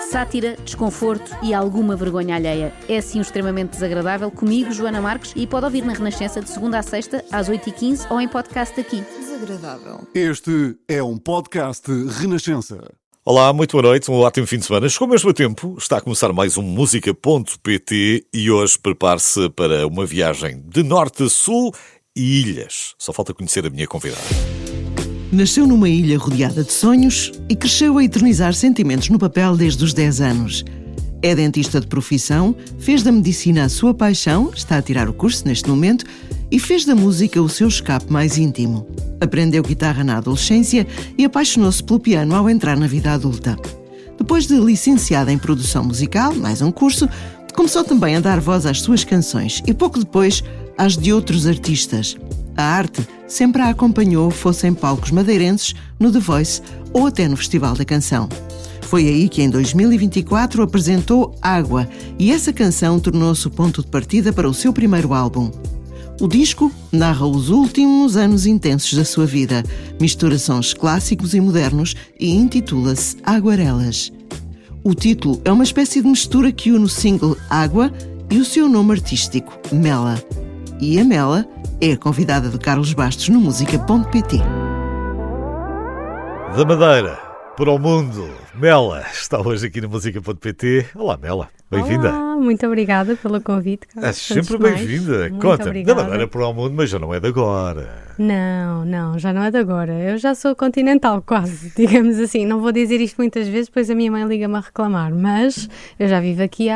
Sátira, desconforto e alguma vergonha alheia. É assim um extremamente desagradável comigo, Joana Marques, e pode ouvir na Renascença de segunda a sexta, às 8h15 ou em podcast aqui. Desagradável. Este é um podcast Renascença. Olá, muito boa noite, um ótimo fim de semana. Chegou mesmo a tempo, está a começar mais um Música.pt e hoje prepare-se para uma viagem de norte a sul e ilhas. Só falta conhecer a minha convidada. Nasceu numa ilha rodeada de sonhos e cresceu a eternizar sentimentos no papel desde os 10 anos. É dentista de profissão, fez da medicina a sua paixão, está a tirar o curso neste momento, e fez da música o seu escape mais íntimo. Aprendeu guitarra na adolescência e apaixonou-se pelo piano ao entrar na vida adulta. Depois de licenciada em produção musical, mais um curso, começou também a dar voz às suas canções e pouco depois às de outros artistas. A arte sempre a acompanhou, fosse em palcos madeirenses, no The Voice ou até no Festival da Canção. Foi aí que em 2024 apresentou Água e essa canção tornou-se o ponto de partida para o seu primeiro álbum. O disco narra os últimos anos intensos da sua vida, mistura sons clássicos e modernos e intitula-se Aguarelas. O título é uma espécie de mistura que une o single Água e o seu nome artístico, Mela. E a Mela é a convidada de Carlos Bastos no Música.pt. Da Madeira para o mundo, Mela está hoje aqui no Música.pt. Olá, Mela, bem-vinda. Olá, muito obrigada pelo convite. É sempre bem-vinda. Conta-me, da Madeira para o mundo, mas já não é de agora. Não, já não é de agora. Eu já sou continental quase, digamos assim. Não vou dizer isto muitas vezes, depois a minha mãe liga-me a reclamar, mas eu já vivo aqui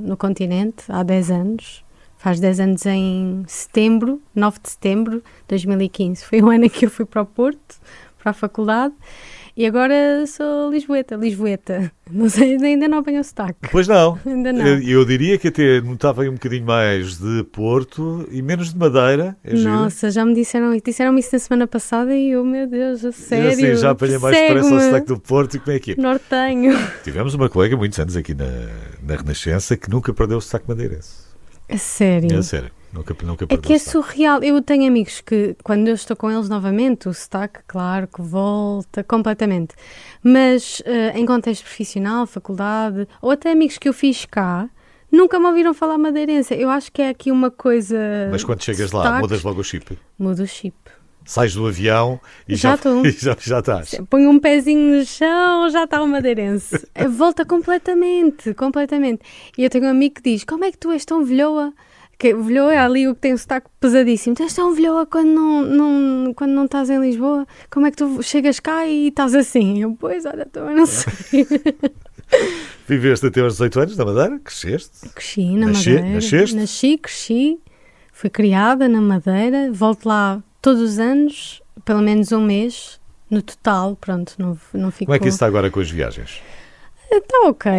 no continente há 10 anos. Faz 10 anos em setembro, 9 de setembro de 2015. Foi o ano em que eu fui para o Porto, para a faculdade, e agora sou lisboeta. Não sei, ainda não apanhou sotaque. Pois não. Ainda não. Eu diria que até notava aí um bocadinho mais de Porto e menos de Madeira. Nossa, já me disseram isso na semana passada e eu, meu Deus, a sério. Eu assim, já apanhei mais depressa ao sotaque do Porto e como é que é? Nortenho. Tivemos uma colega muitos anos aqui na Renascença que nunca perdeu o sotaque madeirense. A sério? É sério, nunca perdeu. É que é surreal. Eu tenho amigos que, quando eu estou com eles novamente, o sotaque, claro, que volta completamente. Mas em contexto profissional, faculdade, ou até amigos que eu fiz cá, nunca me ouviram falar madeirense. Eu acho que é aqui uma coisa... Mas quando chegas lá, mudas logo o chip? Mudo o chip. Sais do avião e já estás. Põe um pezinho no chão, já está o madeirense. Volta completamente. E eu tenho um amigo que diz, como é que tu és tão velhoa? Que velhoa é ali o que tem o sotaque pesadíssimo. Tu és tão velhoa quando não estás em Lisboa? Como é que tu chegas cá e estás assim? Eu, pois, olha, também não sei. Viveste até aos 18 anos na Madeira? Cresceste? Cresci na Madeira. Nasceste? Nasci, cresci. Fui criada na Madeira. Volto lá todos os anos, pelo menos um mês, no total, pronto, não fico... Como é que isso está agora com as viagens? Está ok,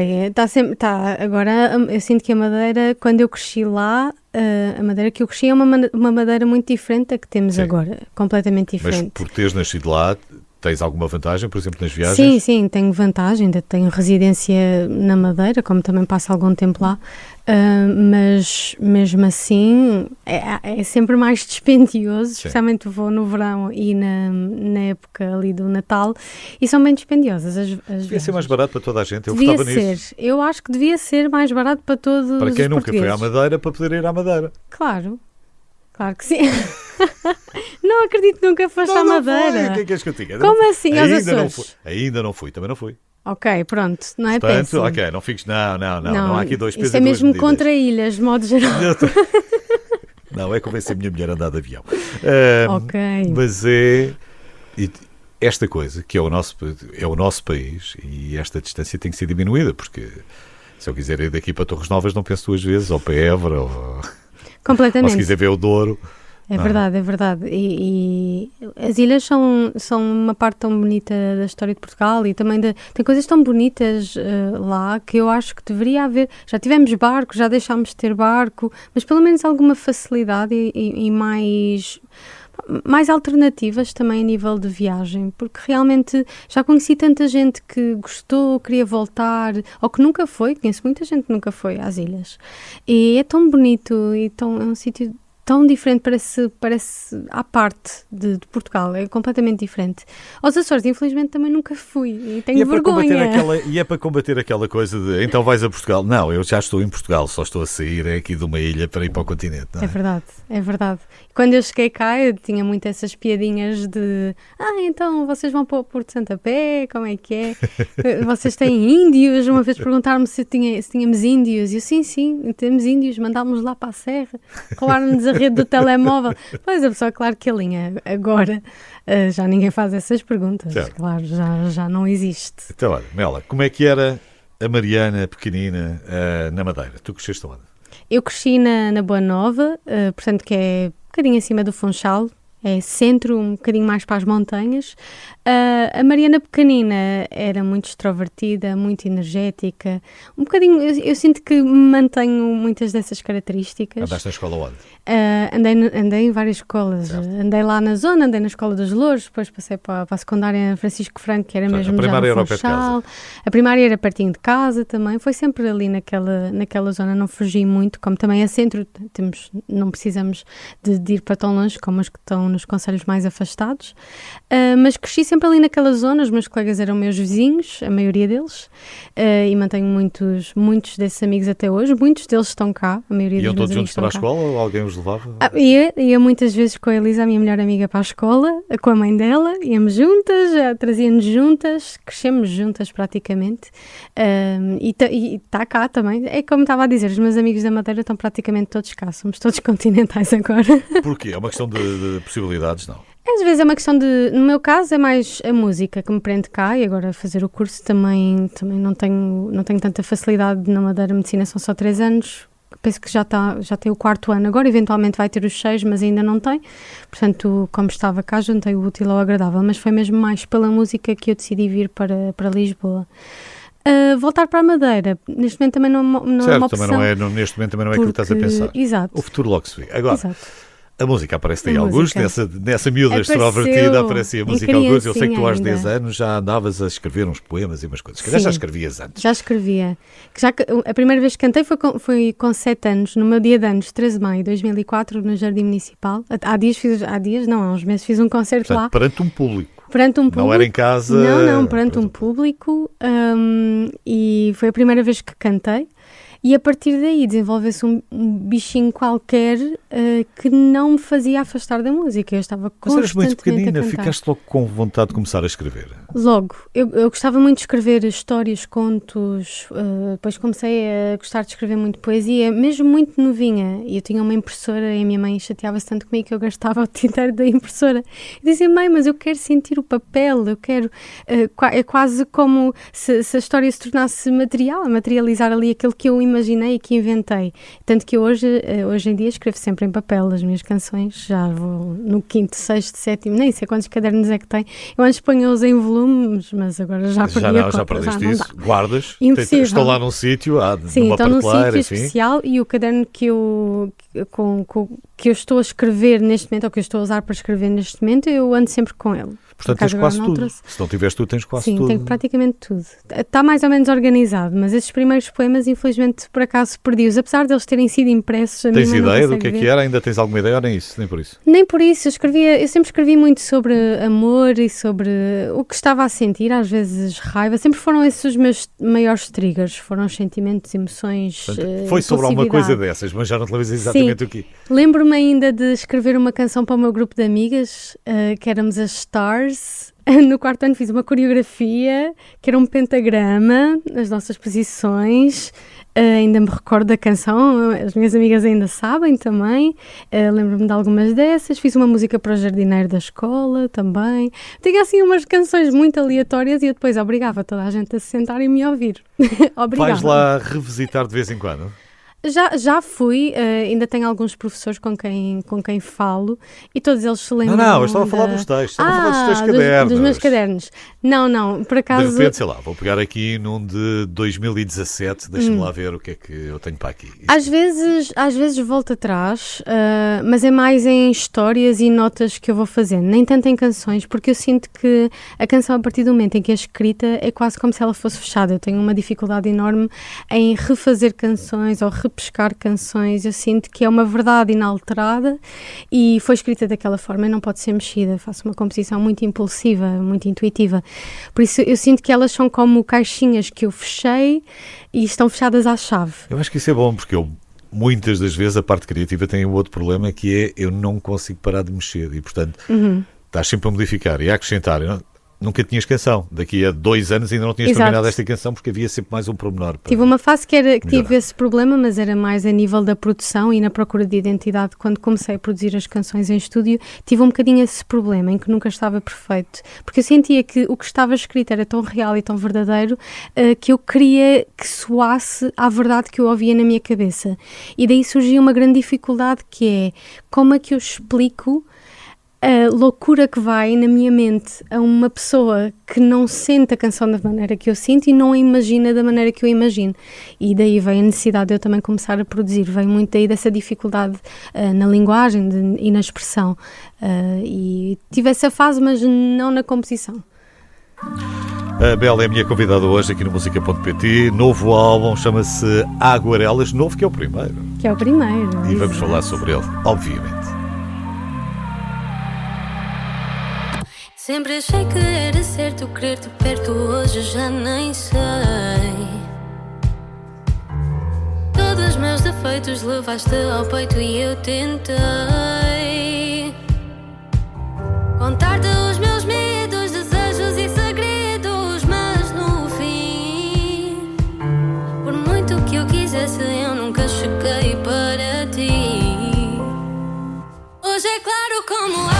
agora eu sinto que a Madeira, quando eu cresci lá, a Madeira que eu cresci é uma Madeira muito diferente da que temos agora, completamente diferente. Mas por teres nascido lá, tens alguma vantagem, por exemplo, nas viagens? Sim, tenho vantagem, ainda tenho residência na Madeira, como também passo algum tempo lá, mas mesmo assim é sempre mais dispendioso, especialmente vou no verão e na época ali do Natal, e são bem dispendiosas as viagens. Devia ser mais barato para toda a gente, eu devia votava nisso. Eu acho que devia ser mais barato para todos os portugueses. Para quem nunca foi à Madeira, para poder ir à Madeira. Claro que sim. Não acredito que nunca foste à Madeira. Não foi. O que é que és que eu diga? Como assim? Aos Açores? Ainda não fui, também não fui. Ok, pronto, não é Portanto, péssimo. ok, não fiques... Não há aqui dois pesos e duas medidas. Isto é mesmo contra ilhas, de modo geral. Não, é convencer a minha mulher a andar de avião. Ok. Mas esta coisa, que é o nosso país, e esta distância tem que ser diminuída, porque se eu quiser ir daqui para Torres Novas, não penso duas vezes, ou para Évora, ou completamente. Ou se quiser ver o Douro. É verdade. E as ilhas são uma parte tão bonita da história de Portugal e também tem coisas tão bonitas lá que eu acho que deveria haver. Já tivemos barco, já deixámos de ter barco, mas pelo menos alguma facilidade e mais alternativas também a nível de viagem, porque realmente já conheci tanta gente que gostou, queria voltar, ou que nunca foi, conheço muita gente que nunca foi às ilhas. E é tão bonito e é um sítio tão diferente, parece à parte de Portugal, é completamente diferente. Aos Açores, infelizmente, também nunca fui e tenho vergonha. E é para combater aquela coisa de então vais a Portugal. Não, eu já estou em Portugal, só estou a sair aqui de uma ilha para ir para o continente. Não é? É verdade. Quando eu cheguei cá, eu tinha muito essas piadinhas de então vocês vão para o Porto de Santa Pé, como é que é? Vocês têm índios? Uma vez perguntaram-me se tínhamos índios. E eu, sim, temos índios, mandámos lá para a serra, roubaram-nos a rede do telemóvel. Pois, a pessoa, claro que a linha agora já ninguém faz essas perguntas, certo. Claro, já não existe. Então, olha, Mela, como é que era a Mariana pequenina na Madeira? Tu cresceste onde? Eu cresci na Boa Nova, portanto que é um bocadinho acima do Funchal, é centro, um bocadinho mais para as montanhas. A Mariana pequenina era muito extrovertida, muito energética, um bocadinho, eu sinto que mantenho muitas dessas características. Andaste na escola onde? Andei em várias escolas, certo. Andei lá na zona, andei na Escola dos Louros, depois passei para a secundária Francisco Franco, que era mesmo já no Funchal. A primária era pertinho de casa também, foi sempre ali naquela zona, não fugi muito, como também é centro, não precisamos de ir para tão longe como os que estão nos concelhos mais afastados, mas cresci sempre ali naquela zona, os meus colegas eram meus vizinhos, a maioria deles, e mantenho muitos desses amigos até hoje, muitos deles estão cá, a maioria Iam dos meus todos juntos para a cá. escola ou alguém os levava? Ia muitas vezes com a Elisa, a minha melhor amiga, para a escola, com a mãe dela, íamos juntas, trazíamos juntas, crescemos juntas praticamente, e está cá também, é como estava a dizer, os meus amigos da Madeira estão praticamente todos cá, somos todos continentais agora. Porquê? É uma questão de possibilidades, não? Às vezes é uma questão no meu caso é mais a música que me prende cá, e agora fazer o curso também não tenho tanta facilidade na Madeira. Medicina são só 3 anos, penso que já tem o 4º ano agora, eventualmente vai ter os 6, mas ainda não tem, portanto como estava cá juntei o útil ao agradável, mas foi mesmo mais pela música que eu decidi vir para Lisboa. Voltar para a Madeira, neste momento também não certo, é uma opção. Neste momento também não é aquilo que estás a pensar. Exato. O futuro logo se vê. Agora, exato. A música aparece aí alguns, nessa miúda extrovertida aparecia a música alguns. Eu sei que tu aos 10 anos já andavas a escrever uns poemas e umas coisas. Que já escrevias antes. Já escrevia. A primeira vez que cantei foi com 7 anos, no meu dia de anos, 13 de maio de 2004, no Jardim Municipal. Há uns meses fiz um concerto. Portanto, lá. Perante um público. Não era em casa? Não, perante um público. E foi a primeira vez que cantei. E a partir daí desenvolveu-se um bichinho qualquer que não me fazia afastar da música. Eu estava constantemente Mas eras muito pequenina, a cantar. ficaste logo com vontade de começar a escrever? Logo. Eu gostava muito de escrever histórias, contos, depois comecei a gostar de escrever muito poesia, mesmo muito novinha. E eu tinha uma impressora e a minha mãe chateava-se tanto comigo que eu gastava o tinteiro da impressora. E dizia, mãe, mas eu quero sentir o papel, eu quero... é quase como se a história se tornasse material, a materializar ali aquilo que eu imaginei e que inventei. Tanto que hoje em dia escrevo sempre em papel as minhas canções, já vou no 5º, 6º, 7º, nem sei quantos cadernos é que tem. Eu antes ponho-os em volumes, mas agora já perdi a conta. Já perdeste isso? Guardas? Impossível. Estão lá num sítio, sim, numa estão num prateleira, sítio especial, e o caderno que eu estou a escrever neste momento, ou que eu estou a usar para escrever neste momento, eu ando sempre com ele. Portanto, tens quase tudo. Se não tiveres tudo, tens quase tudo. Sim, tenho praticamente tudo. Está mais ou menos organizado, mas esses primeiros poemas, infelizmente, por acaso perdi-os. Apesar de eles terem sido impressos, a tens minha ideia do que é que era? Ainda tens alguma ideia ou nem isso? Nem por isso? Nem por isso. Eu sempre escrevi muito sobre amor e sobre o que estava a sentir, às vezes raiva. Sempre foram esses os meus maiores triggers. Foram os sentimentos, emoções, portanto, foi sobre alguma coisa dessas, mas já não te lembras exatamente o quê? Lembro-me ainda de escrever uma canção para o meu grupo de amigas, que éramos as Stars. No 4º ano fiz uma coreografia que era um pentagrama, as nossas posições. Ainda me recordo da canção, as minhas amigas ainda sabem também. Lembro-me de algumas dessas. Fiz uma música para o jardineiro da escola também. Tinha assim umas canções muito aleatórias e eu depois obrigava toda a gente a se sentar e me ouvir. Obrigava. Vais lá revisitar de vez em quando? Já fui, ainda tenho alguns professores com quem falo e todos eles se lembram. Não, eu estava a falar dos textos, estava a falar dos teus cadernos. Dos meus cadernos. Não, por acaso... De repente, sei lá, vou pegar aqui num de 2017, deixa-me lá ver o que é que eu tenho para aqui. Às vezes volto atrás, mas é mais em histórias e notas que eu vou fazendo, nem tanto em canções, porque eu sinto que a canção, a partir do momento em que é escrita, é quase como se ela fosse fechada. Eu tenho uma dificuldade enorme em refazer canções ou repescar canções, eu sinto que é uma verdade inalterada e foi escrita daquela forma e não pode ser mexida. Faço uma composição muito impulsiva, muito intuitiva. Por isso eu sinto que elas são como caixinhas que eu fechei e estão fechadas à chave. Eu acho que isso é bom, porque muitas das vezes a parte criativa tem um outro problema, que é eu não consigo parar de mexer e, portanto, estás sempre a modificar e a acrescentar. Nunca tinhas canção. Daqui a 2 anos ainda não tinhas terminado esta canção, porque havia sempre mais um pormenor. Tive uma fase que tive esse problema, mas era mais a nível da produção e na procura de identidade. Quando comecei a produzir as canções em estúdio, tive um bocadinho esse problema, em que nunca estava perfeito. Porque eu sentia que o que estava escrito era tão real e tão verdadeiro que eu queria que soasse à verdade que eu ouvia na minha cabeça. E daí surgia uma grande dificuldade, que é como é que eu explico a loucura que vai na minha mente a uma pessoa que não sente a canção da maneira que eu sinto e não a imagina da maneira que eu imagino. E daí vem a necessidade de eu também começar a produzir. Vem muito daí dessa dificuldade na linguagem e na expressão. E tive essa fase, mas não na composição. A Bela é a minha convidada hoje aqui no Música.pt. Novo álbum, chama-se Aguarelas. Novo, que é o primeiro. Que é o primeiro. E vamos falar sobre ele, obviamente. Sempre achei que era certo querer-te perto, hoje já nem sei. Todos os meus defeitos levaste ao peito e eu tentei contar-te os meus medos, desejos e segredos, mas no fim, por muito que eu quisesse, eu nunca cheguei para ti. Hoje é claro como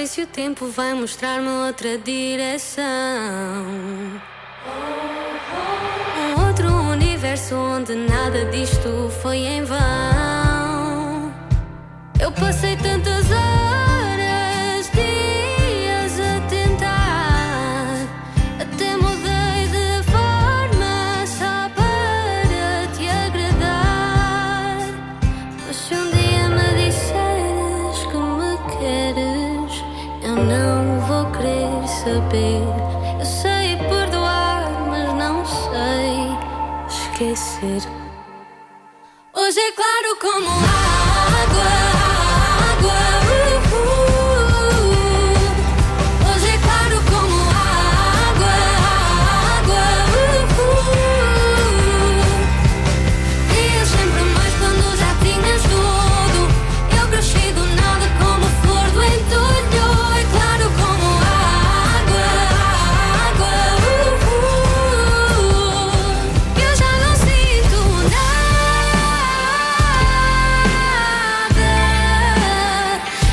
se o tempo vai mostrar-me outra direção, um outro universo onde nada disto foi em vão. Eu passei tantas horas, dias a tentar, até mudei de forma só para te agradar. Mas se um dia me disseres que me queres, eu não vou querer saber. Eu sei perdoar, mas não sei esquecer. Hoje é claro como água, água, Hoje é claro como água, água, Querias sempre mais quando já tinhas tudo. Eu cresci do nada como flor do entulho. É claro como água, água, Eu já não sinto nada.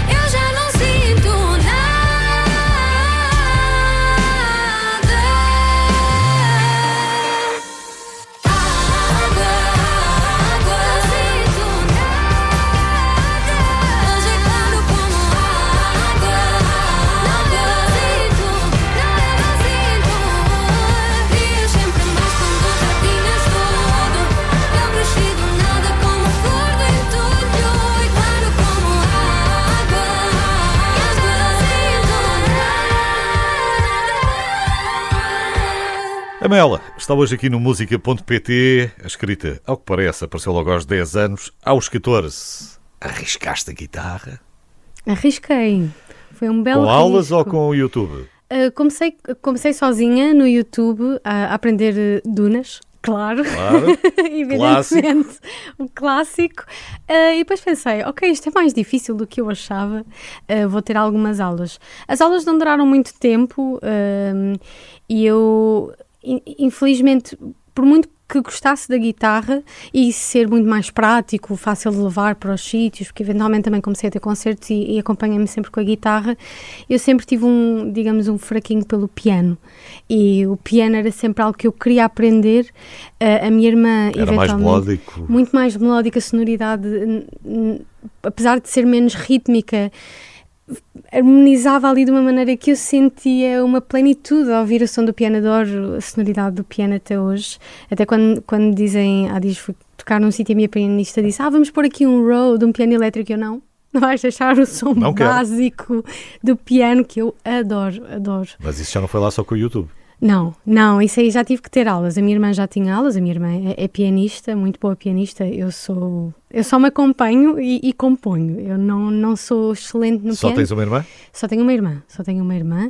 Eu já não sinto nada. Água, água, não sinto nada. Hoje é claro como água, água, não sinto. Querias sempre mais quando já tinhas tudo. Eu cresci do nada como flor do entulho. É claro como água, eu já não sinto nada. A Mela está hoje aqui no Música.pt. A escrita, ao que parece, apareceu logo aos 10 anos. Aos 14, arriscaste a guitarra? Arrisquei. Foi um belo Com aulas risco. ou com o YouTube? Comecei sozinha no YouTube a aprender dunas, claro, Claro, evidentemente, o clássico. E depois pensei, ok, isto é mais difícil do que eu achava, vou ter algumas aulas. As aulas não duraram muito tempo e eu, infelizmente, por muito que gostasse da guitarra e ser muito mais prático, fácil de levar para os sítios, porque eventualmente também comecei a ter concertos e acompanhei-me sempre com a guitarra, eu sempre tive um fraquinho pelo piano, e o piano era sempre algo que eu queria aprender. A minha irmã era mais melódico. muito mais melódica, sonoridade apesar de ser menos rítmica, harmonizava ali de uma maneira que eu sentia uma plenitude ao ouvir o som do piano. Adoro a sonoridade do piano até hoje. Até quando dizem, há dias fui tocar num sítio e a minha pianista disse, vamos pôr aqui um Rode, um piano elétrico. Eu não vais deixar o som Não quero. básico do piano, que eu adoro. Mas isso já não foi lá só com o YouTube. Não, isso aí já tive que ter aulas. A minha irmã já tinha aulas, a minha irmã é pianista, muito boa pianista. Eu só me acompanho e componho. Eu não sou excelente no Só piano. tens uma irmã? Só tenho uma irmã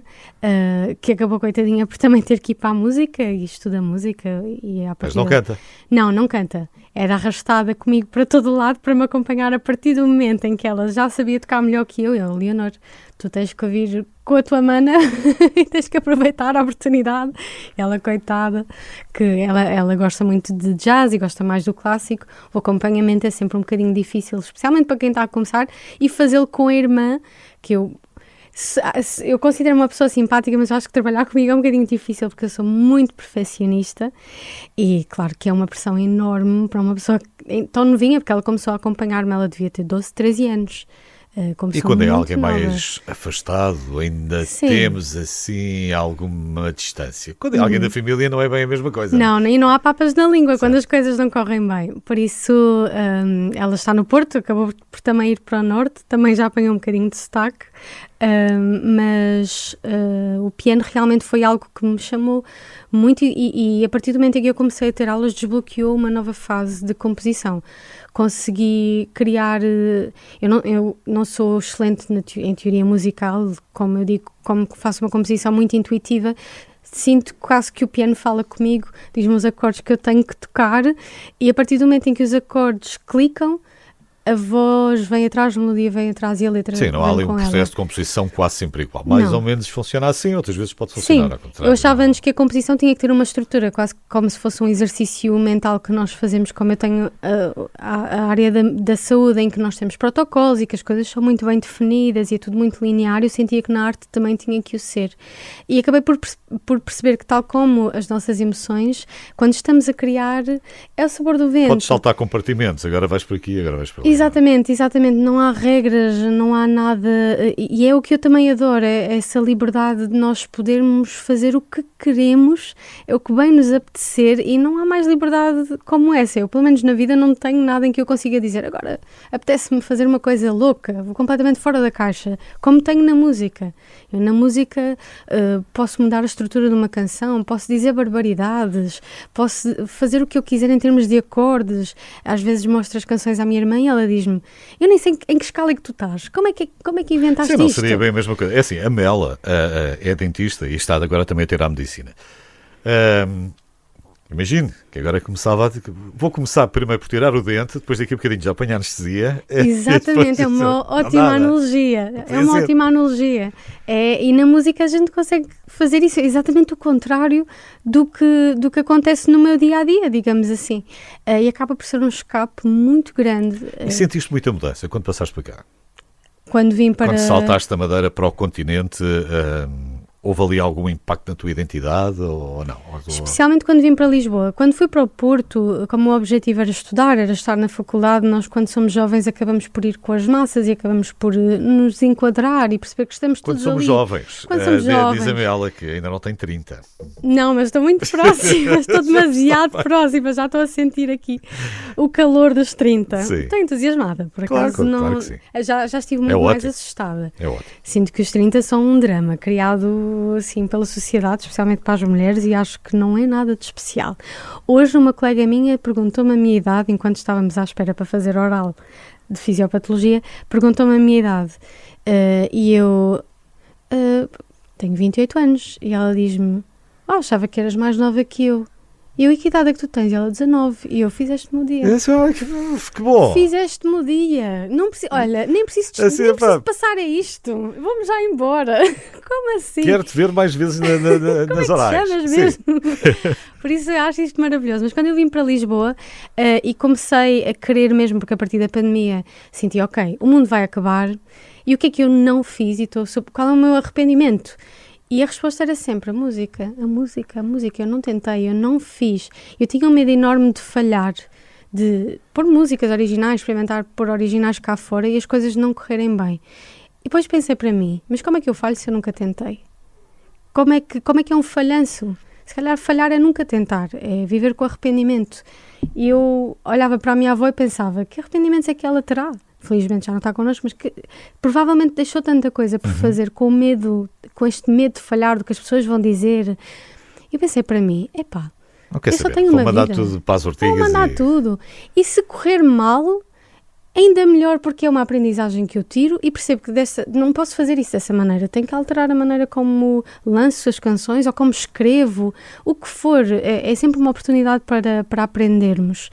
que acabou, coitadinha, por também ter que ir para a música e estuda música. E Mas não canta. Não canta. Era arrastada comigo para todo o lado para me acompanhar a partir do momento em que ela já sabia tocar melhor que eu. Leonor, tu tens que ouvir com a tua mana e tens que aproveitar a oportunidade. Ela, coitada, que ela gosta muito de jazz e gosta mais do clássico. O acompanhamento é sempre um bocadinho difícil, especialmente para quem está a começar, e fazê-lo com a irmã, que eu considero uma pessoa simpática, mas eu acho que trabalhar comigo é um bocadinho difícil porque eu sou muito perfeccionista e claro que é uma pressão enorme para uma pessoa tão novinha, porque ela começou a acompanhar-me, ela devia ter 12, 13 anos. E quando é muito alguém nova. mais afastado, ainda Sim. temos assim alguma distância. Quando é alguém da família não é bem a mesma coisa. Não, e não há papas na língua quando as coisas não correm bem. Por isso, ela está no Porto, acabou por também ir para o Norte, também já apanhou um bocadinho de sotaque, mas o piano realmente foi algo que me chamou muito e a partir do momento em que eu comecei a ter aulas desbloqueou uma nova fase de composição. Consegui criar, eu não sou excelente em teoria musical, como eu digo, como faço uma composição muito intuitiva, sinto quase que o piano fala comigo, diz-me os acordes que eu tenho que tocar e a partir do momento em que os acordes clicam, a voz vem atrás, a melodia vem atrás e a letra Sim, não há vem ali um com ela. processo de composição quase sempre igual. Mais Não. ou menos funciona assim, outras vezes pode funcionar Sim, ao contrário. eu achava antes que a composição tinha que ter uma estrutura, quase como se fosse um exercício mental que nós fazemos, como eu tenho a área da saúde em que nós temos protocolos e que as coisas são muito bem definidas e é tudo muito linear, eu sentia que na arte também tinha que o ser. E acabei por perceber que tal como as nossas emoções, quando estamos a criar, é o sabor do vento. Podes saltar compartimentos, agora vais por aqui, agora vais por ali. Exatamente, não há regras, não há nada, e é o que eu também adoro, é essa liberdade de nós podermos fazer o que queremos, é o que bem nos apetecer e não há mais liberdade como essa. Eu, pelo menos na vida, não tenho nada em que eu consiga dizer agora apetece-me fazer uma coisa louca, vou completamente fora da caixa, como tenho na música. Eu na música posso mudar a estrutura de uma canção, posso dizer barbaridades, posso fazer o que eu quiser em termos de acordes. Às vezes mostro as canções à minha irmã e ela diz-me, eu nem sei em que escala é que tu estás, como é que inventaste Sim, não isto? seria bem a mesma coisa. É assim, a Mela é dentista e está agora também a ter a medicina. Imagine que agora vou começar primeiro por tirar o dente, depois daqui a bocadinho já apanhar anestesia. Exatamente, é uma ótima analogia. É uma ótima analogia. E na música a gente consegue fazer isso, exatamente o contrário do que acontece no meu dia-a-dia, digamos assim. E acaba por ser um escape muito grande. E sentiste muita mudança quando passaste para cá? Quando vim para... Quando saltaste da Madeira para o continente, houve ali algum impacto na tua identidade ou não? Especialmente quando vim para Lisboa. Quando fui para o Porto, como o objetivo era estudar, era estar na faculdade, nós quando somos jovens acabamos por ir com as massas e acabamos por nos enquadrar e perceber que estamos Quando todos somos ali. jovens. Quando somos jovens. Diz a Mela que ainda não tem 30. Não, mas estou muito próxima, estou demasiado próxima, já estou a sentir aqui o calor dos 30. Sim. Estou entusiasmada, por Claro, acaso não. claro que sim. Já estive muito É mais ótimo. assustada. É ótimo. Sinto que os 30 são um drama criado assim pela sociedade, especialmente para as mulheres, e acho que não é nada de especial. Hoje uma colega minha perguntou-me a minha idade, enquanto estávamos à espera para fazer oral de fisiopatologia, perguntou-me a minha idade e eu tenho 28 anos e ela diz-me, achava que eras mais nova que eu. E eu, e que idade é que tu tens? E ela, 19. E eu, fizeste-me o dia. Que bom! Fizeste-me o dia. Não olha, nem preciso, Assim, nem pá. preciso passar a isto. Vamos já embora. Como assim? Quero-te ver mais vezes nas Como é que orais. te chamas Sim. mesmo? Por isso eu acho isto maravilhoso. Mas quando eu vim para Lisboa e comecei a querer mesmo, porque a partir da pandemia senti, ok, o mundo vai acabar. E o que é que eu não fiz? E qual é o meu arrependimento? E a resposta era sempre a música. Eu não tentei, eu não fiz. Eu tinha um medo enorme de falhar, de pôr músicas originais, experimentar pôr originais cá fora e as coisas não correrem bem. E depois pensei para mim, mas como é que eu falho se eu nunca tentei? Como é que é um falhanço? Se calhar falhar é nunca tentar, é viver com arrependimento. E eu olhava para a minha avó e pensava, que arrependimentos é que ela terá? Felizmente já não está connosco, mas que provavelmente deixou tanta coisa por fazer com medo, com este medo de falhar, do que as pessoas vão dizer. E eu pensei para mim, epá, Não quer eu só saber. tenho Vou uma mandar vida. tudo para as Ortigas. Vou mandar tudo. E se correr mal, ainda melhor, porque é uma aprendizagem que eu tiro e percebo que não posso fazer isso dessa maneira. Tenho que alterar a maneira como lanço as canções ou como escrevo, o que for. É sempre uma oportunidade para aprendermos.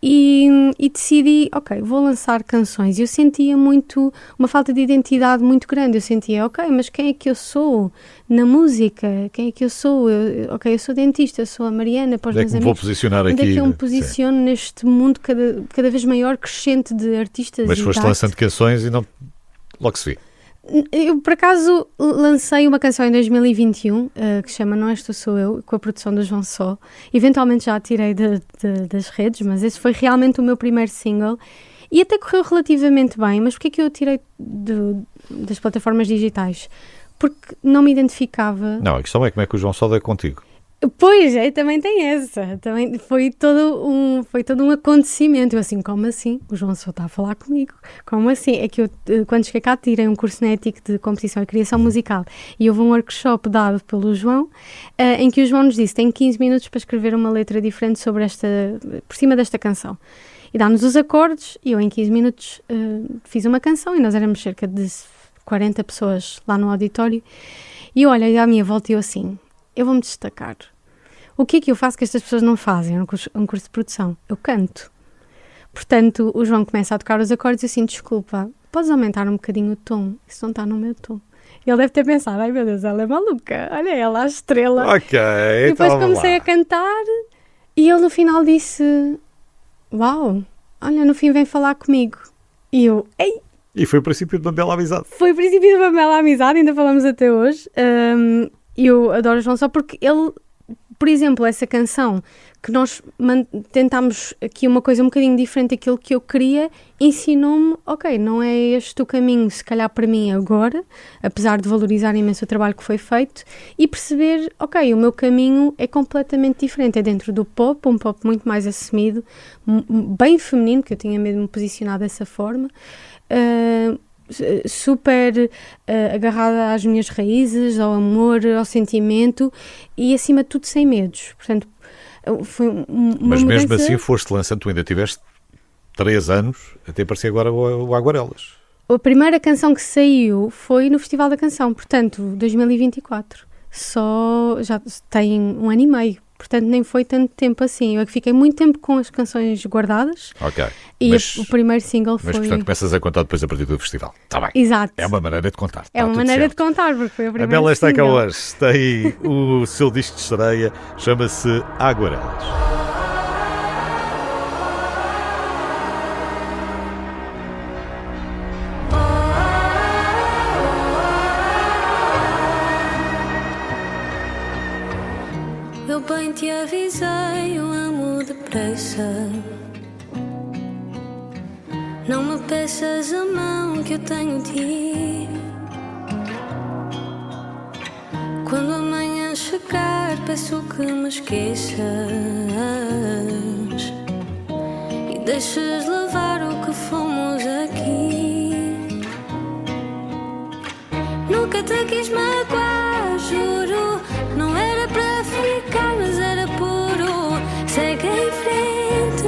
E decidi, ok, vou lançar canções. E eu sentia muito, uma falta de identidade muito grande. Eu sentia, ok, mas quem é que eu sou na música? Quem é que eu sou? Eu sou dentista, sou a Mariana para os Onde é meus que me vou amigos. posicionar Onde aqui? é que eu me Sim. posiciono neste mundo cada vez maior, crescente de artistas? Mas e foste de arte? lançando canções e não... Logo se vê. Eu, por acaso, lancei uma canção em 2021 que se chama Não És Tu, Sou Eu, com a produção do João Só. Eventualmente já a tirei das redes, mas esse foi realmente o meu primeiro single. E até correu relativamente bem, mas porquê é que eu a tirei das plataformas digitais? Porque não me identificava. Não, a questão é como é que o João Só é contigo. Pois é, também tem essa. Também foi todo um acontecimento. Eu assim, como assim? O João só está a falar comigo. Como assim? É que eu, quando cheguei cá, tirei um curso na ética de composição e criação musical. E houve um workshop dado pelo João, em que o João nos disse, tem 15 minutos para escrever uma letra diferente por cima desta canção. E dá-nos os acordes, e eu em 15 minutos fiz uma canção, e nós éramos cerca de 40 pessoas lá no auditório. E eu olhei à minha volta e eu assim... Eu vou-me destacar. O que é que eu faço que estas pessoas não fazem? Um curso de produção. Eu canto. Portanto, o João começa a tocar os acordes e assim, desculpa, podes aumentar um bocadinho o tom? Isso não está no meu tom. Ele deve ter pensado, ai meu Deus, ela é maluca. Olha ela, a estrela. Ok, E depois então comecei a cantar e ele no final disse, uau, olha, no fim vem falar comigo. E eu, ei! E foi o princípio de uma bela amizade. Foi o princípio de uma bela amizade, ainda falamos até hoje. Eu adoro o João Só porque ele, por exemplo, essa canção que nós tentámos aqui uma coisa um bocadinho diferente daquilo que eu queria, ensinou-me, ok, não é este o caminho se calhar para mim agora, apesar de valorizar imenso o trabalho que foi feito, e perceber, ok, o meu caminho é completamente diferente, é dentro do pop, um pop muito mais assumido, bem feminino, que eu tinha medo de me posicionar dessa forma, super agarrada às minhas raízes, ao amor, ao sentimento e acima de tudo sem medos. Portanto, foi uma Mas mesmo mudança... assim foste lançando, tu ainda tiveste 3 anos, até parecia agora o Aguarelas. A primeira canção que saiu foi no Festival da Canção, portanto, 2024. Já tem 1 ano e meio. Portanto, nem foi tanto tempo assim. Eu fiquei muito tempo com as canções guardadas. Ok. E Mas- o primeiro single foi... Mas, portanto, começas a contar depois a partir do festival. Está bem. Exato. É uma maneira de contar. É uma maneira de contar, porque foi o A primeiro Bela está cá single. hoje. Tem o seu disco de estreia, chama-se Aguarelas. Eu bem te avisei, eu amo depressa. Não me peças a mão que eu tenho de ir. Quando amanhã chegar, peço que me esqueças e deixes levar o que fomos aqui. Nunca te quis magoar, juro. Não era para ficar, mas era puro. Segue em frente,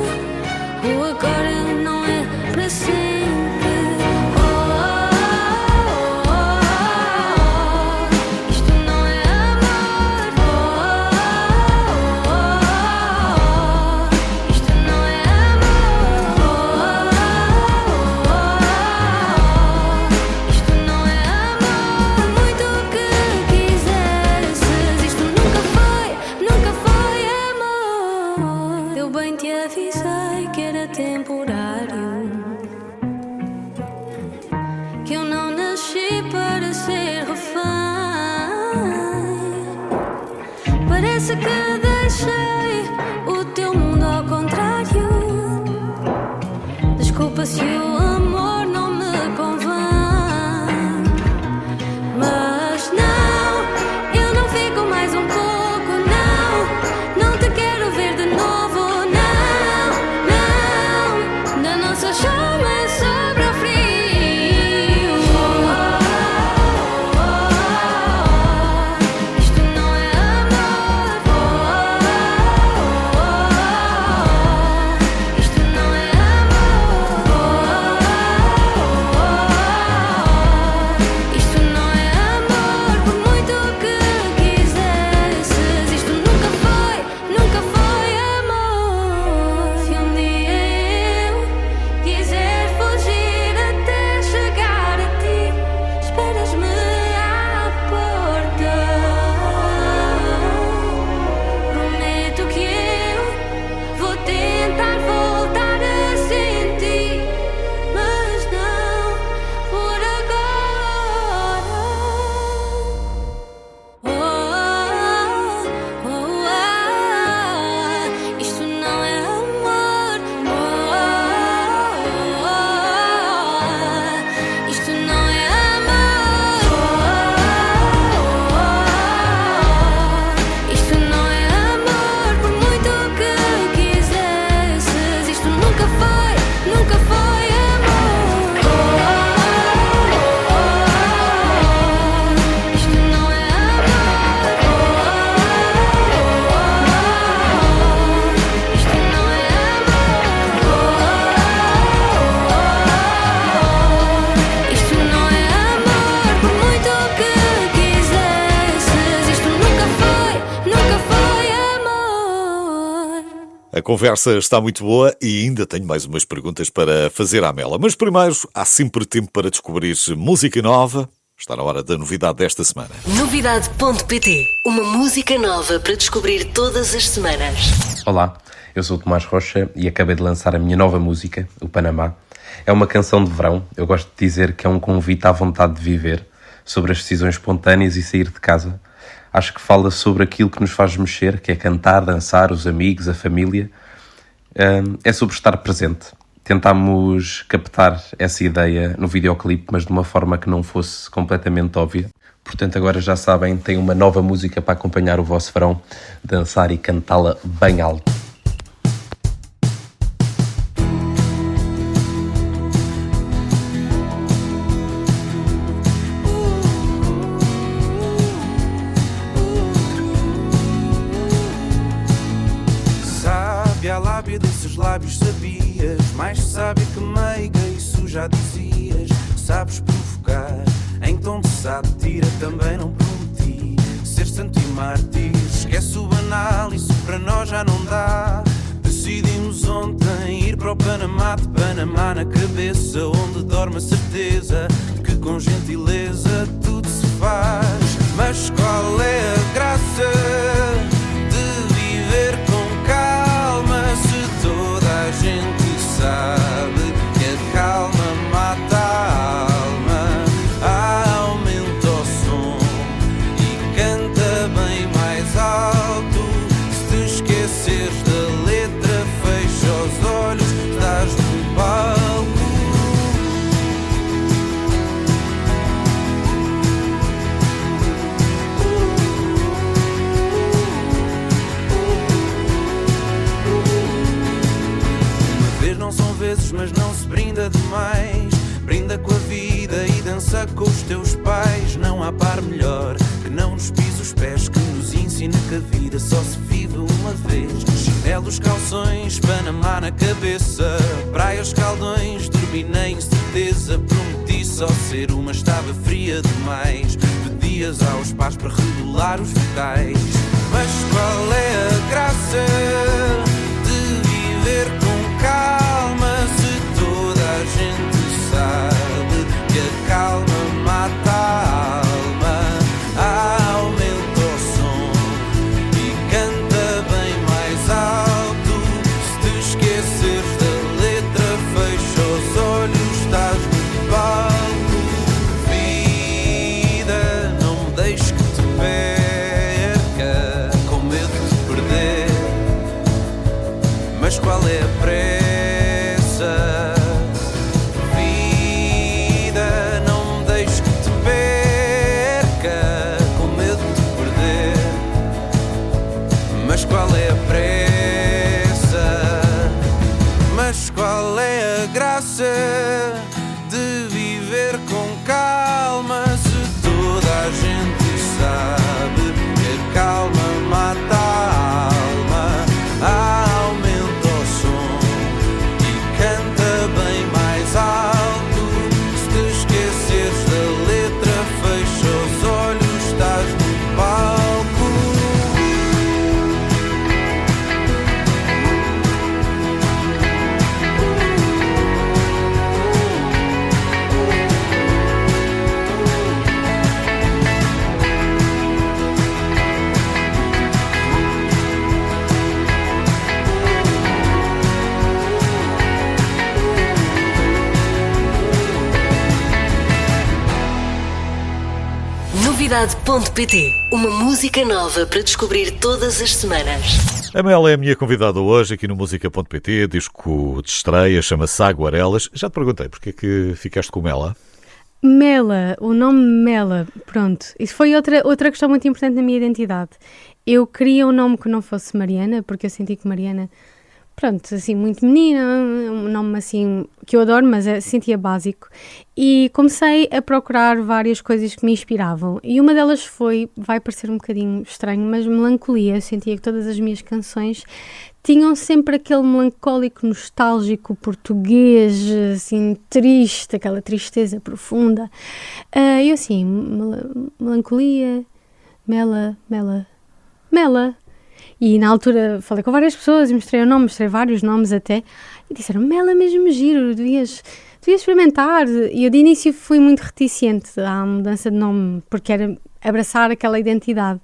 o agora não é para sempre. Oh, oh, oh, oh, oh. Isto não é amor. Oh, oh, oh, oh. Isto não é amor. Oh, oh, oh, oh. Isto não é amor. Por muito que quisesses, isto nunca foi amor. Eu bem te avisei que era temporário, que eu não nasci para ser refém. Parece que deixei o teu mundo ao contrário. desculpa se o amor não me convém. Mas não, eu não fico mais um pouco, não. Não te quero ver de novo, não, não. Da nossa chama sobra frio. Isto não é amor. Isto não é amor. Isto não é amor, por muito que quisesses. Isto nunca foi amor. Se um dia eu quiser fugir até chegar a ti, esperas-me à porta. Prometo que eu vou tentar voltar a sentir, mas não por agora. Isto não é amor. Isto não é amor. Isto não é amor, por muito que quisesses. Isto nunca foi amor. Isto não é amor. Isto não é amor. Isto não é amor, por muito que quisesses. Isto nunca foi amor. A conversa está muito boa e ainda tenho mais umas perguntas para fazer à Mela. Mas primeiro, há sempre tempo para descobrir música nova. Está na hora da novidade desta semana. Novidade.pt. Uma música nova para descobrir todas as semanas. Olá, eu sou o Tomás Rocha e acabei de lançar a minha nova música, o Panamá. É uma canção de verão. Eu gosto de dizer que é um convite à vontade de viver, sobre as decisões espontâneas e sair de casa. Acho que fala sobre aquilo que nos faz mexer, que é cantar, dançar, os amigos, a família. É sobre estar presente. Tentámos captar essa ideia no videoclipe, mas de uma forma que não fosse completamente óbvia. Portanto, agora já sabem, tem uma nova música para acompanhar o vosso verão, dançar e cantá-la bem alto. Sabe a lábia desses lábios sabias, mais sábia que meiga, isso já dizias. Sabes provocar, em tom de sátira também não prometi ser santo e mártir. Esquece o banal, isso para nós já não dá. Decidimos ontem ir para o Panamá, de Panamá na cabeça, onde dorme a certeza de que com gentileza tudo se faz. Mas qual é a graça de viver com calma, se toda a gente sabe que a calma mata a alma? Aumenta o som e canta bem mais alto. Se te esqueceres da letra, fecha os olhos, estás no palco. Não são vezes, mas não se brinda demais. Brinda com a vida e dança com os teus pais. Não há par melhor que não nos pise os pés, que nos ensina que a vida só se vive uma vez. Chinelos, calções, Panamá na cabeça, praias, caldões, dormi na incerteza. Prometi só ser uma, estava fria demais. Pedias aos pais para regular os vitais. Mas qual é a graça de viver com calma, se toda a gente sabe que a calma mata a alma? Aumenta o som e canta bem mais alto. Se te esqueceres da letra, fecha os olhos, estás no palco. Vida, não me deixes que te perca, com medo de te perder. Mas qual é a preguiça de viver com calma. Se toda a gente sabe que a calma mata a alma, aumenta o som e canta bem mais alto. Se te esqueceres da letra, fecha os olhos, estás no palco. Novidade.pt. Uma música nova para descobrir todas as semanas. A Mela é a minha convidada hoje aqui no Música.pt, disco de estreia, chama-se Aguarelas. Já te perguntei porque é que ficaste com Mela? Mela, o nome Mela, pronto. Isso foi outra questão muito importante na minha identidade. Eu queria um nome que não fosse Mariana, porque eu senti que Mariana, pronto, assim, muito menina, um nome assim que eu adoro, mas sentia básico. E comecei a procurar várias coisas que me inspiravam. E uma delas vai parecer um bocadinho estranho, mas melancolia. Eu sentia que todas as minhas canções tinham sempre aquele melancólico, nostálgico, português, assim, triste, aquela tristeza profunda. E assim, melancolia, Mela. E na altura falei com várias pessoas e mostrei o nome, mostrei vários nomes até, e disseram, Mela é mesmo giro, devias experimentar. E eu de início fui muito reticente à mudança de nome, porque era abraçar aquela identidade.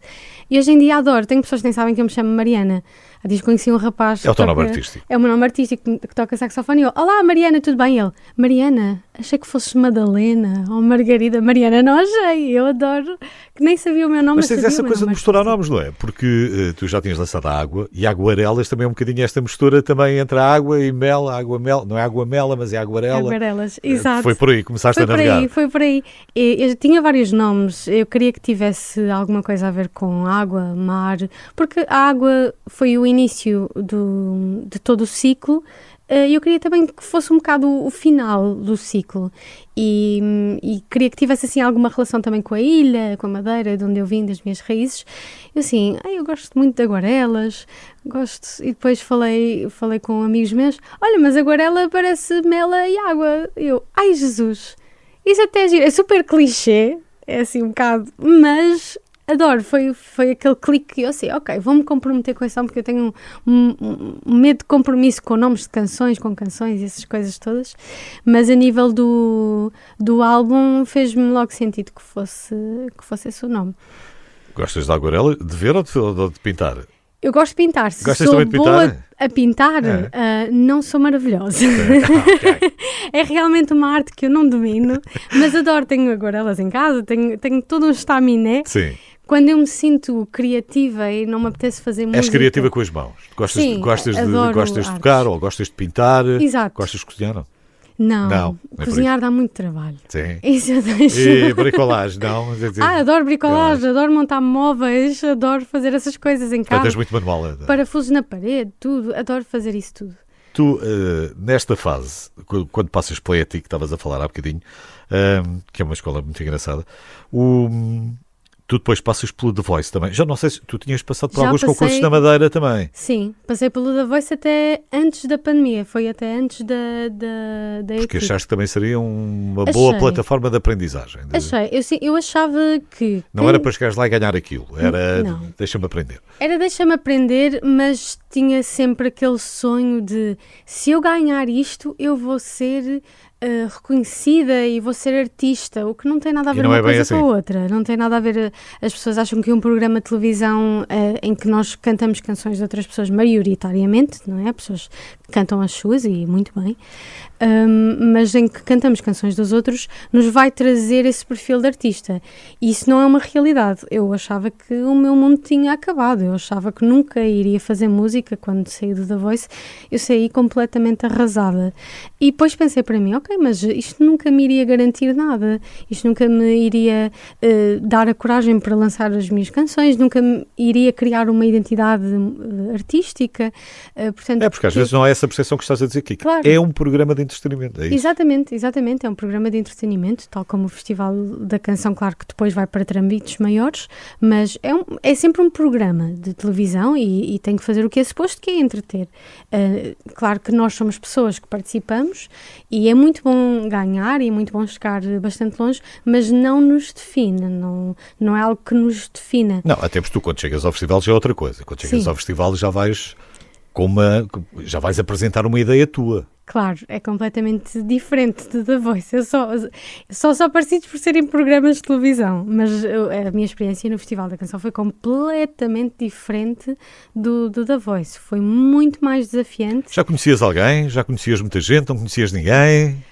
E hoje em dia adoro, tenho pessoas que nem sabem que eu me chamo Mariana. Há dias conheci um rapaz... É o teu nome artístico. É o meu nome artístico, que toca saxofone. E eu, olá Mariana, tudo bem? Ele, Mariana, achei que fosses Madalena ou Margarida. Mariana, não achei, eu adoro, que nem sabia o meu nome. Mas tens essa coisa de misturar nomes, não é? Porque tu já tinhas lançado a Água, e Aguarelas também é um bocadinho esta mistura também entre a água e mel, água-mel, não é água-mela, mas é Aguarela. Aguarelas, exato. Foi por aí, começaste a navegar. Foi por aí. Eu tinha vários nomes, eu queria que tivesse alguma coisa a ver com água, mar, porque a água foi o início de todo o ciclo, e eu queria também que fosse um bocado o final do ciclo, e queria que tivesse assim alguma relação também com a ilha, com a Madeira, de onde eu vim, das minhas raízes. Eu assim, eu gosto muito de Aguarelas, e depois falei com amigos meus, olha, mas Aguarela parece Mela e água. Eu, ai Jesus, isso até é giro, é super clichê, é assim um bocado, mas... Adoro, foi aquele clique que eu sei, ok, vou-me comprometer com esse nome, porque eu tenho um medo de compromisso com nomes de canções, com canções e essas coisas todas, mas a nível do álbum fez-me logo sentido que fosse esse o nome. Gostas de Aguarela, de ver ou de pintar? Eu gosto de pintar. Se Gostas sou também de pintar? boa a pintar, não sou maravilhosa. Okay. É realmente uma arte que eu não domino, mas adoro, tenho aguarelas em casa, tenho todo um estaminé. Sim. Quando eu me sinto criativa e não me apetece fazer música... És criativa com as mãos? Gostas de tocar ou gostas de pintar? Exato. Gostas de cozinhar? Não. Cozinhar dá muito trabalho. Sim. Isso eu deixo. E bricolagem, não? Adoro bricolagem, adoro montar móveis, adoro fazer essas coisas em casa. Portanto, és muito manual. Parafusos na parede, tudo. Adoro fazer isso tudo. Tu, nesta fase, quando passas pela ETIC, que estavas a falar há bocadinho, que é uma escola muito engraçada, tu depois passas pelo The Voice também. Já não sei se tu tinhas passado por alguns concursos na Madeira também. Sim, passei pelo The Voice até antes da pandemia. Foi até antes da Porque achaste que também seria uma boa plataforma de aprendizagem. Eu achava que... Não era para chegares lá e ganhar aquilo. Era deixa-me aprender. Era deixa-me aprender, mas tinha sempre aquele sonho de se eu ganhar isto, eu vou ser... reconhecida e vou ser artista, o que não tem nada a ver uma coisa com a outra, não tem nada a ver. As pessoas acham que um programa de televisão em que nós cantamos canções de outras pessoas, maioritariamente, não é? Pessoas que cantam as suas e muito bem, mas em que cantamos canções dos outros, nos vai trazer esse perfil de artista, e isso não é uma realidade. Eu achava que o meu mundo tinha acabado, eu achava que nunca iria fazer música. Quando saí do The Voice, eu saí completamente arrasada, e depois pensei para mim, ok, ok, mas isto nunca me iria garantir nada, isto nunca me iria dar a coragem para lançar as minhas canções, nunca me iria criar uma identidade artística. Portanto, Porque às vezes não é essa percepção que estás a dizer aqui. Claro. É um programa de entretenimento, é isso? Exatamente, é um programa de entretenimento, tal como o Festival da Canção, claro que depois vai para trâmbitos maiores, mas é sempre um programa de televisão e tem que fazer o que é suposto, que é entreter. Claro que nós somos pessoas que participamos e é muito bom ganhar e é muito bom chegar bastante longe, mas não nos define, não é algo que nos defina. Não, até porque tu quando chegas ao festival já é outra coisa. Quando chegas Sim. ao festival já vais apresentar uma ideia tua. Claro, é completamente diferente de The Voice. Eu só parecidos por serem programas de televisão, mas a minha experiência no Festival da Canção foi completamente diferente do The Voice. Foi muito mais desafiante. Já conhecias alguém? Já conhecias muita gente? Não conhecias ninguém?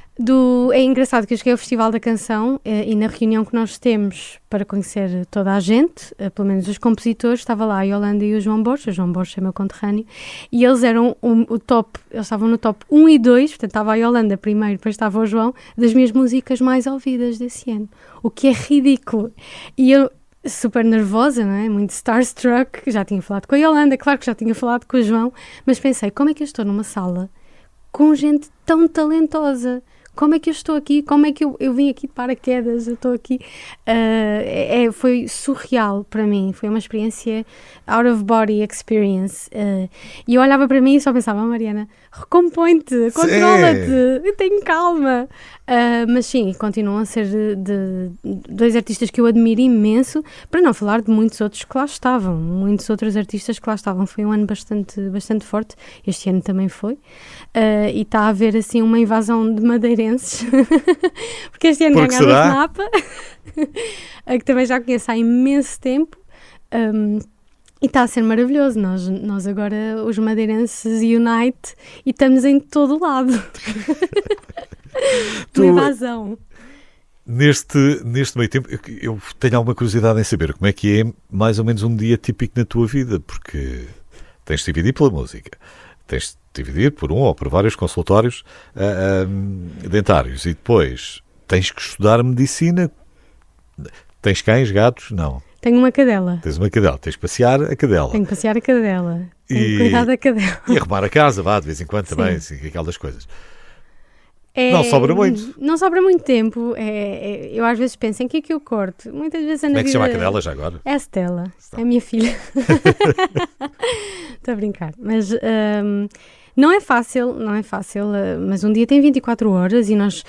É engraçado que eu cheguei ao Festival da Canção e na reunião que nós temos para conhecer toda a gente, pelo menos os compositores, estava lá a Yolanda e o João Borges. O João Borges é meu conterrâneo, e eles eram eles estavam no top 1 e 2, portanto estava a Yolanda primeiro, depois estava o João, das minhas músicas mais ouvidas desse ano, o que é ridículo. E eu, super nervosa, não é? Muito starstruck, já tinha falado com a Yolanda, claro que já tinha falado com o João, mas pensei, como é que eu estou numa sala com gente tão talentosa? Como é que eu estou aqui? Como é que eu vim aqui de paraquedas? Eu estou aqui. Foi surreal para mim. Foi uma experiência out of body experience. E eu olhava para mim e só pensava, Mariana, recompõe-te, controla-te, tenho calma. Mas sim, continuam a ser de dois artistas que eu admiro imenso, para não falar de muitos outros que lá estavam. Muitos outros artistas que lá estavam. Foi um ano bastante forte. Este ano também foi. E está a haver assim uma invasão de madeirenses. Porque este ano ganharam o Napa, que também já conheço há imenso tempo. E está a ser maravilhoso. Nós agora, os madeirenses unite e estamos em todo lado. Uma invasão. Neste meio tempo, eu tenho alguma curiosidade em saber como é que é mais ou menos um dia típico na tua vida, porque tens de dividir pela música, tens de dividir por um ou por vários consultórios dentários, e depois tens que estudar medicina. Tens cães, gatos? Não. Tenho uma cadela. Tens uma cadela, tens de passear a cadela. Tenho que passear a cadela. Tenho que cuidar da cadela. E arrumar a casa, de vez em quando também, assim, aquelas coisas. Não sobra muito. Não sobra muito tempo. Eu às vezes penso em que é que eu corto. Muitas vezes Como é que se chama a cadela já agora? É a Stella. É a minha filha. Estou a brincar. Mas não é fácil, mas um dia tem 24 horas e nós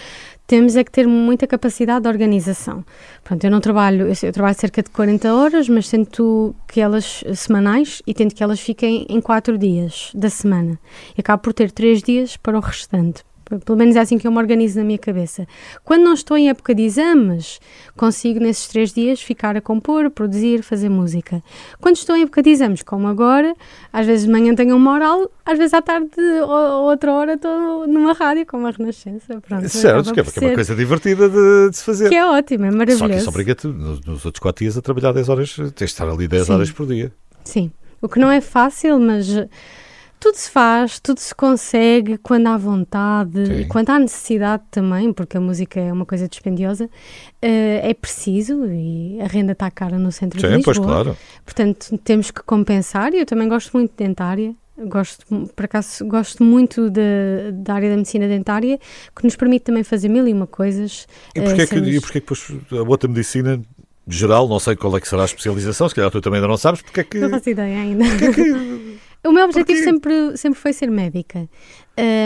temos é que ter muita capacidade de organização. Pronto, eu trabalho cerca de 40 horas, mas tento que elas semanais e tento que elas fiquem em 4 dias da semana. E acabo por ter 3 dias para o restante. Pelo menos é assim que eu me organizo na minha cabeça. Quando não estou em época de exames, consigo nesses 3 dias ficar a compor, produzir, fazer música. Quando estou em época de exames, como agora, às vezes de manhã tenho uma oral, às vezes à tarde ou outra hora estou numa rádio, como a Renascença. Pronto, certo, que é uma coisa divertida de se fazer. Que é ótimo, é maravilhoso. Só que isso obriga-te, nos outros 4 dias, a trabalhar 10 horas, tens de estar ali 10 horas por dia. Sim, o que não é fácil, mas tudo se faz, tudo se consegue quando há vontade e quando há necessidade também, porque a música é uma coisa dispendiosa, é preciso, e a renda está cara no centro de Lisboa. Pois, claro. Portanto, temos que compensar, e eu também gosto muito de dentária. Por acaso gosto muito da área da medicina dentária, que nos permite também fazer mil e uma coisas. E porquê que depois a outra medicina geral, não sei qual é que será a especialização, se calhar tu também ainda não sabes, porque é que... Não faço ideia ainda. O meu objetivo sempre foi ser médica,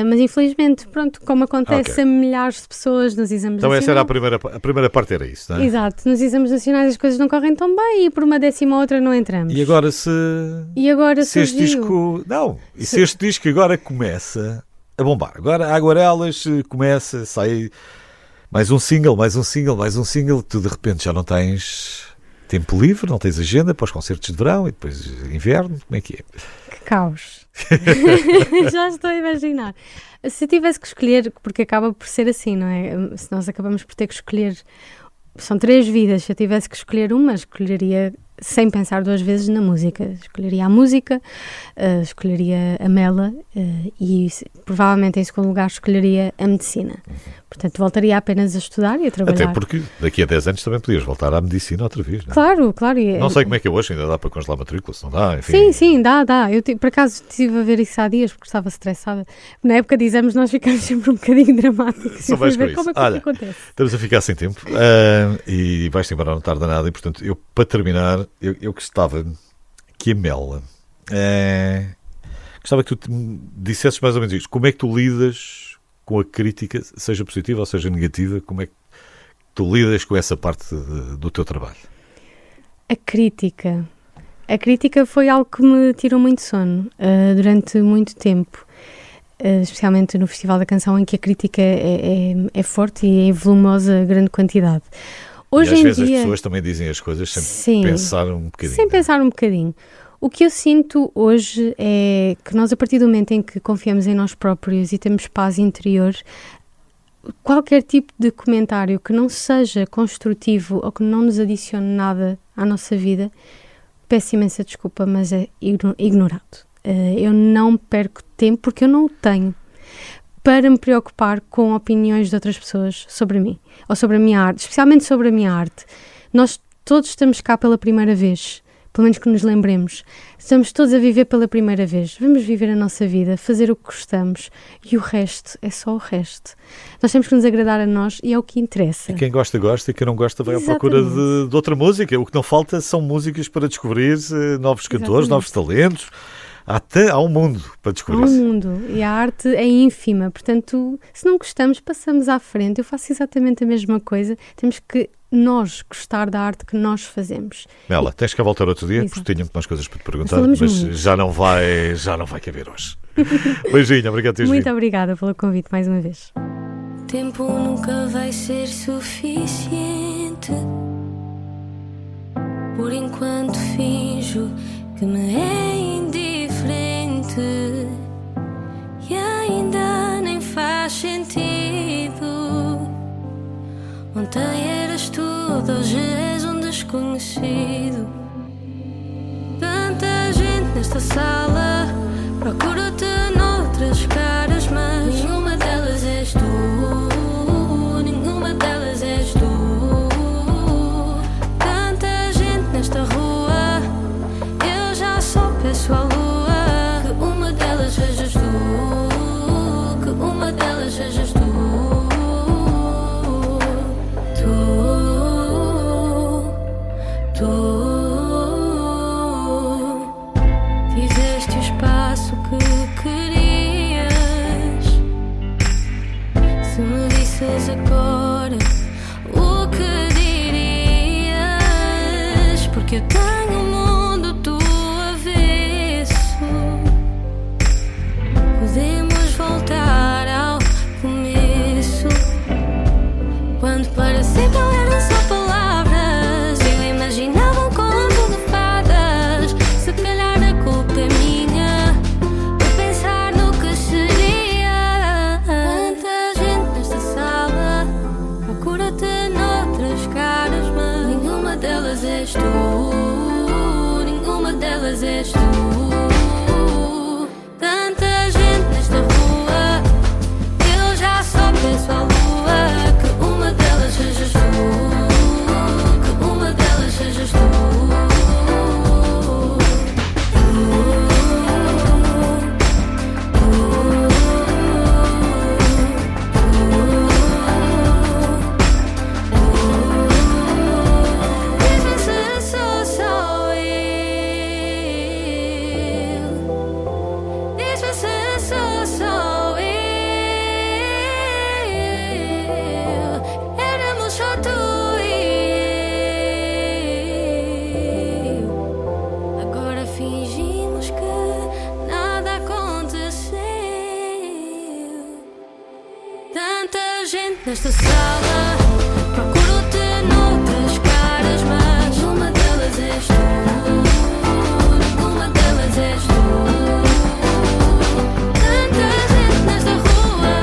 mas infelizmente, pronto, como acontece a milhares de pessoas nos exames então nacionais... Então essa era a primeira parte, era isso, não é? Exato, nos exames nacionais as coisas não correm tão bem e por uma 10ª ou outra não entramos. E agora se este disco... Não, e se este disco agora começa a bombar, agora a Aguarelas começa, sai mais um single, tu de repente já não tens tempo livre, não tens agenda para os concertos de verão e depois inverno, como é que é? Que caos! Já estou a imaginar. Se tivesse que escolher, porque acaba por ser assim, não é? Se nós acabamos por ter que escolher, são 3 vidas, se eu tivesse que escolher uma, escolheria sem pensar duas vezes na música. Escolheria a música, escolheria a Mela e provavelmente em segundo lugar escolheria a medicina. Portanto, voltaria apenas a estudar e a trabalhar. Até porque daqui a 10 anos também podias voltar à medicina outra vez, não é? Claro, claro. Não sei como é que é hoje, ainda dá para congelar matrícula, se não dá, enfim. Sim, dá. Eu, por acaso, estive a ver isso há dias porque estava estressada. Na época de exames nós ficamos sempre um bocadinho dramáticos. Só vais com isso. Como é que Olha, acontece. estamos a ficar sem tempo e vais-te embora, não tarda nada. E, portanto, eu, para terminar, eu gostava que a Mela... gostava que tu me dissesses mais ou menos isto. Como é que tu lidas com a crítica, seja positiva ou seja negativa? Como é que tu lidas com essa parte do teu trabalho? A crítica foi algo que me tirou muito sono durante muito tempo, especialmente no Festival da Canção, em que a crítica é forte e é em volumosa grande quantidade. Hoje e às em vezes dia, as pessoas também dizem as coisas sem pensar um bocadinho. Sem pensar um bocadinho. O que eu sinto hoje é que nós, a partir do momento em que confiamos em nós próprios e temos paz interior, qualquer tipo de comentário que não seja construtivo ou que não nos adicione nada à nossa vida, peço imensa desculpa, mas é ignorado. Eu não perco tempo, porque eu não o tenho, para me preocupar com opiniões de outras pessoas sobre mim, ou sobre a minha arte, especialmente sobre a minha arte. Nós todos estamos cá pela primeira vez, pelo menos que nos lembremos. Estamos todos a viver pela primeira vez. Vamos viver a nossa vida, fazer o que gostamos, e o resto é só o resto. Nós temos que nos agradar a nós e é o que interessa. E quem gosta, gosta, e quem não gosta vai à procura de outra música. O que não falta são músicas para descobrir novos cantores, novos talentos. Há um mundo para descobrir. Há um mundo, e a arte é ínfima, portanto, se não gostamos, passamos à frente. Eu faço exatamente a mesma coisa. Temos que nós gostar da arte que nós fazemos. Mela, tens que voltar outro dia, Exato. porque tinha mais coisas para te perguntar, mas já não vai caber hoje. Beijinho, obrigado por teres Muito vindo. obrigada pelo convite mais uma vez. Tempo nunca vai ser suficiente. Por enquanto finjo que me é indiferente e ainda nem faz sentido. Ontem eras tudo, hoje és um desconhecido. Tanta gente nesta sala, procuro-te noutras caras, mas nenhuma delas és tu, nenhuma delas és tu. Tanta gente nesta rua, eu já só peço à lua que uma delas sejas tu, que uma delas sejas tu. Fizeste o espaço que querias. Se me disses agora o que dirias, porque eu tenho o mundo do avesso. Podemos voltar ao começo, quando para sempre eram só palavras. Eu imaginava um conto de fadas. Se calhar a culpa é minha por pensar no que seria. Tanta gente nesta sala, procura-te noutras caras, mas nenhuma delas és tu, nenhuma delas és tu. Tanta gente nesta rua, eu já só peço à lua que uma delas sejas tu, que uma delas sejas tu. Diz-me se sou só eu. Diz-me se sou só eu. Éramos só tu e eu. Agora fingimos que nada aconteceu. Tanta gente nesta sala, procuro-te noutras caras, mas nenhuma delas és tu, nenhuma delas és tu. Tanta gente nesta rua,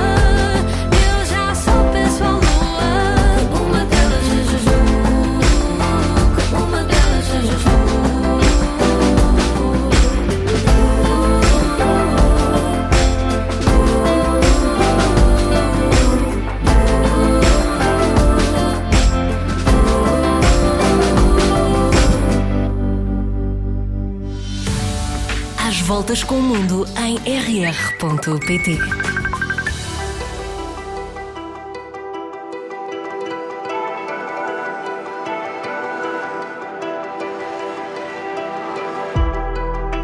eu já só peço à lua que uma delas sejas tu, que uma delas sejas tu. voltas com o mundo em rr.pt.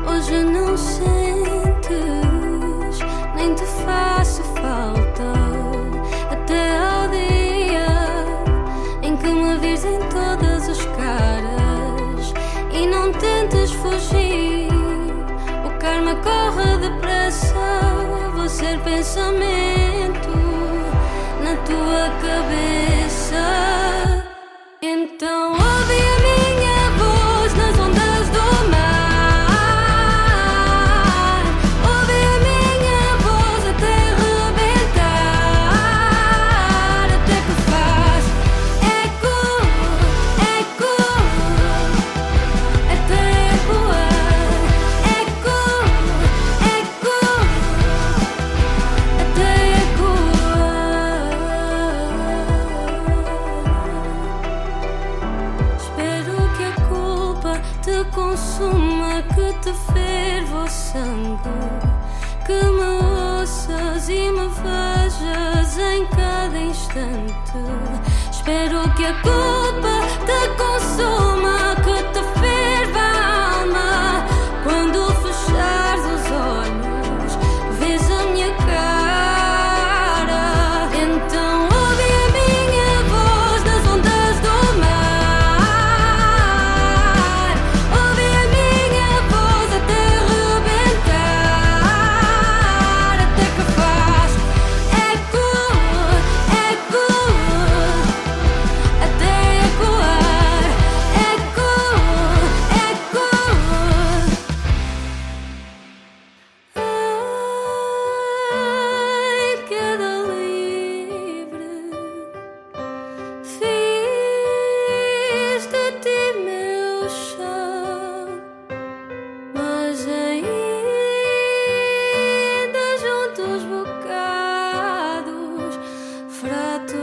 Hoje não sentes, nem te faço falta, até ao dia em que me vires em todas as caras e não tentes fugir. O karma corre depressa, vou ser pensamento na tua cabeça. Então ouve a minha voz nas ondas do mar. Ouve a minha voz até rebentar, até que faz eco, eco, até ecoar. Eco, eco, até ecoar. Espero que a culpa te consuma, que te ferva o sangue, que me ouças e me vejas em cada instante. Espero que a culpa te consuma, que te ferva a alma. Quando fechares os olhos, vês a minha cara. Então ouve a minha voz nas ondas do mar. Ouve a minha voz até rebentar, até que faz eco, eco, até ecoar. Eco, eco. Ai, queda livre. Fiz de ti meu chão, mas ainda junto os bocados, frato